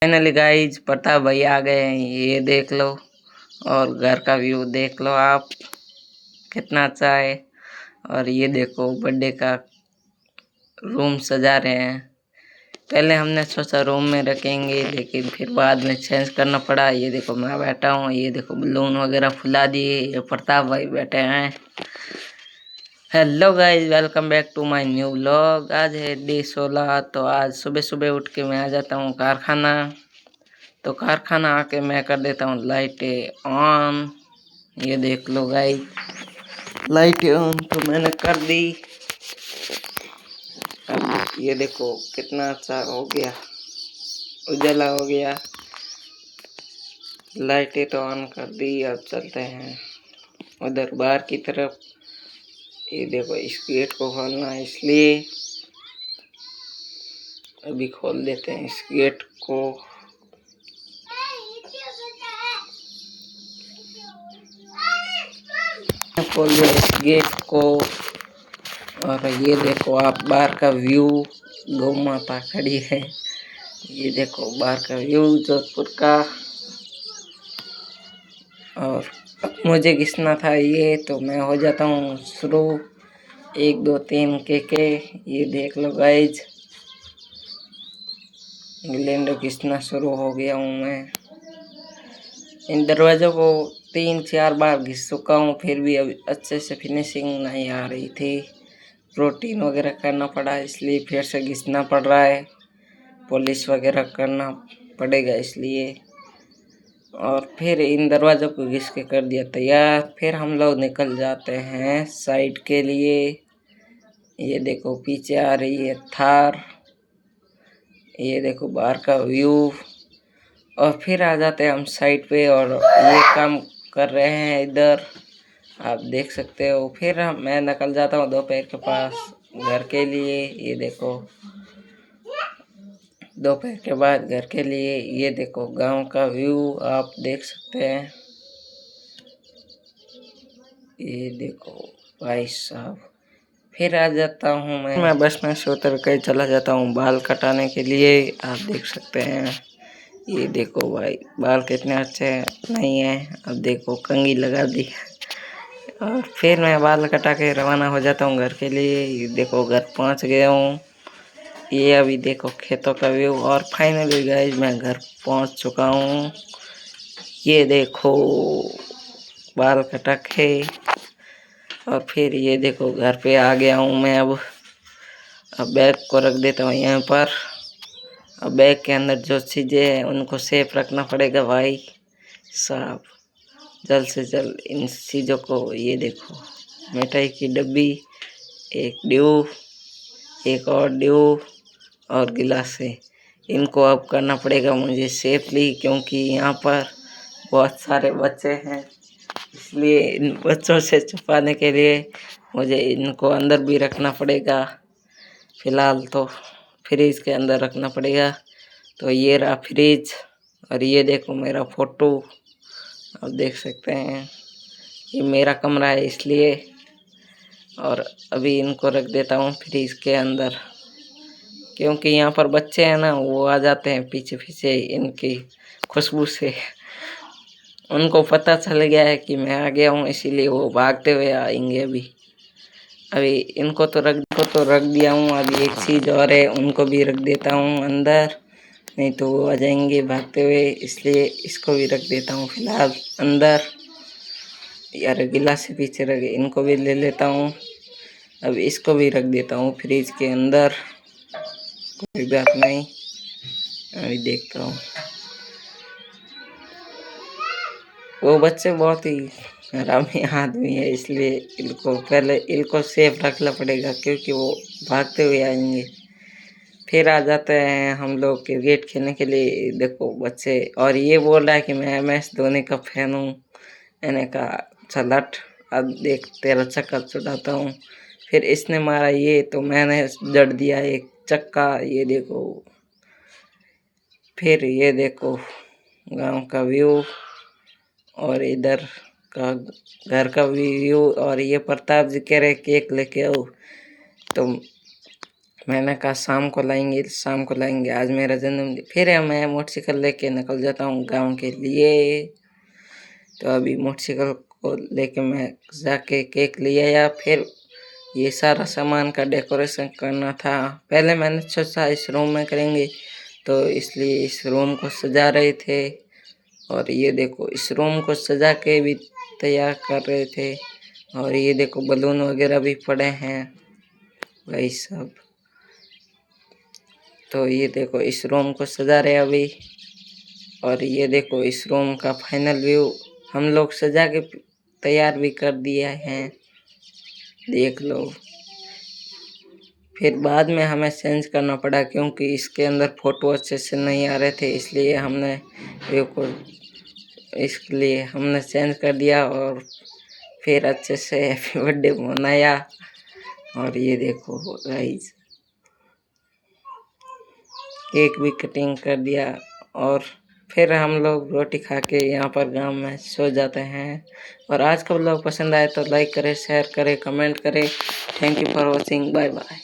Finally guys Pratap भाई आ गए हैं, ये देख लो। और घर का व्यू देख लो आप, कितना अच्छा है। और ये देखो बर्थडे का रूम सजा रहे हैं। पहले हमने सोचा रूम में रखेंगे, लेकिन फिर बाद में चेंज करना पड़ा। ये देखो मैं बैठा हूँ, ये देखो बलून वगैरह फुला दिए। ये प्रताप भाई बैठे हैं। Hello guys, welcome back to my new vlog. आज है डे 16। तो आज सुबह सुबह उठ के मैं आ जाता हूँ कारखाना। तो कारखाना आके मैं कर देता हूँ लाइटें ऑन। ये देख लो गाइज, लाइटें ऑन तो मैंने कर दी। अब ये देखो कितना अच्छा हो गया, उजाला हो गया। लाइटें तो ऑन कर दी। अब चलते हैं उधर बाहर की तरफ। ये देखो इस गेट को खोलना है, इसलिए अभी खोल देते हैं इस गेट को। खोल दिया इस गेट को। और ये देखो आप बाहर का व्यू, गौ माता खड़ी है। ये देखो बाहर का व्यू जोधपुर का। और मुझे घिसना था ये, तो मैं हो जाता हूँ शुरू। 1 2 3 के ये देख लो गाइज, ग्लैंडर घिसना शुरू हो गया हूँ मैं। इन दरवाज़ों को 3 4 बार घिस चुका हूँ, फिर भी अभी अच्छे से फिनिशिंग नहीं आ रही थी। प्रोटीन वगैरह करना पड़ा, इसलिए फिर से घिसना पड़ रहा है। पॉलिश वगैरह करना पड़ेगा इसलिए। और फिर इन दरवाज़ों को घिस के कर दिया तैयार। फिर हम लोग निकल जाते हैं साइड के लिए। ये देखो पीछे आ रही है थार। ये देखो बाहर का व्यू। और फिर आ जाते हैं हम साइड पे और ये काम कर रहे हैं इधर, आप देख सकते हो। फिर मैं निकल जाता हूँ दोपहर के पास घर के लिए। ये देखो दोपहर के बाद घर के लिए। ये देखो गांव का व्यू आप देख सकते हैं। ये देखो भाई साहब, फिर आ जाता हूँ मैं बस में से उतर कर चला जाता हूँ बाल कटाने के लिए। आप देख सकते हैं। ये देखो भाई बाल कितने अच्छे नहीं है। अब देखो कंघी लगा दी। और फिर मैं बाल कटा के रवाना हो जाता हूँ घर के लिए। ये देखो घर पहुँच गया हूँ। ये अभी देखो खेतों का व्यू। और फाइनली गाइस मैं घर पहुँच चुका हूँ। ये देखो बाल कटा के। और फिर ये देखो घर पे आ गया हूँ मैं। अब बैग को रख देता हूँ यहाँ पर। अब बैग के अंदर जो चीज़ें हैं उनको सेफ रखना पड़ेगा भाई साहब, जल्द से जल्द इन चीज़ों को। ये देखो मिठाई की डब्बी, एक ड्यू, एक और ड्यू और गिलास है। इनको अब करना पड़ेगा मुझे सेफली, क्योंकि यहाँ पर बहुत सारे बच्चे हैं। इसलिए इन बच्चों से छुपाने के लिए मुझे इनको अंदर भी रखना पड़ेगा। फ़िलहाल तो फ्रिज के अंदर रखना पड़ेगा। तो ये रहा फ्रिज। और ये देखो मेरा फ़ोटो, आप देख सकते हैं। ये मेरा कमरा है इसलिए। और अभी इनको रख देता हूँ फ्रिज के अंदर, क्योंकि यहाँ पर बच्चे हैं ना, वो आ जाते हैं पीछे पीछे इनकी खुशबू से। उनको पता चल गया है कि मैं आ गया हूँ, इसीलिए वो भागते हुए आएंगे। अभी इनको तो रख दिया हूँ। अभी एक चीज़ और है, उनको भी रख देता हूँ अंदर, नहीं तो वो आ जाएंगे भागते हुए। इसलिए इसको भी रख देता हूँ फिलहाल अंदर। यार गिलास से पीछे रख, इनको भी ले लेता हूँ। अब इसको भी रख देता हूँ फ्रिज के अंदर, कोई बात नहीं। अभी देखता हूँ। वो बच्चे बहुत ही हरामी आदमी है, इसलिए इनको सेफ रखना पड़ेगा, क्योंकि वो भागते हुए आएंगे। फिर आ जाते हैं हम लोग क्रिकेट खेलने के लिए। देखो बच्चे, और ये बोल रहा है कि मैं MS धोनी का फैन हूँ। मैंने कहा चल हट, अब देख तेरा चक्का छुड़ाता हूँ। फिर इसने मारा ये, तो मैंने जड़ दिया एक चक्का। ये देखो। फिर ये देखो गांव का व्यू और इधर का घर का व्यू। और ये प्रताप जी कह रहे केक लेके आओ, तो मैंने कहा शाम को लाएंगे। आज मेरा जन्मदिन। फिर मैं मोटरसाइकिल लेके निकल जाता हूँ गांव के लिए। तो अभी मोटरसाइकिल को लेके मैं जाके केक ले आया। फिर ये सारा सामान का डेकोरेशन करना था। पहले मैंने सोचा इस रूम में करेंगे, तो इसलिए इस रूम को सजा रहे थे। और ये देखो इस रूम को सजा के भी तैयार कर रहे थे। और ये देखो बलून वगैरह भी पड़े हैं भाई सब। तो ये देखो इस रूम को सजा रहे अभी। और ये देखो इस रूम का फाइनल व्यू हम लोग सजा के तैयार भी कर दिया है, देख लो। फिर बाद में हमें चेंज करना पड़ा क्योंकि इसके अंदर फोटो अच्छे से नहीं आ रहे थे, इसलिए हमने चेंज कर दिया। और फिर अच्छे से हैप्पी बर्थडे मनाया। और ये देखो गाइस केक भी कटिंग कर दिया। और फिर हम लोग रोटी खा के यहाँ पर गांव में सो जाते हैं। और आज का व्लॉग पसंद आए तो लाइक करें, शेयर करें, कमेंट करें। Thank you for watching. Bye bye.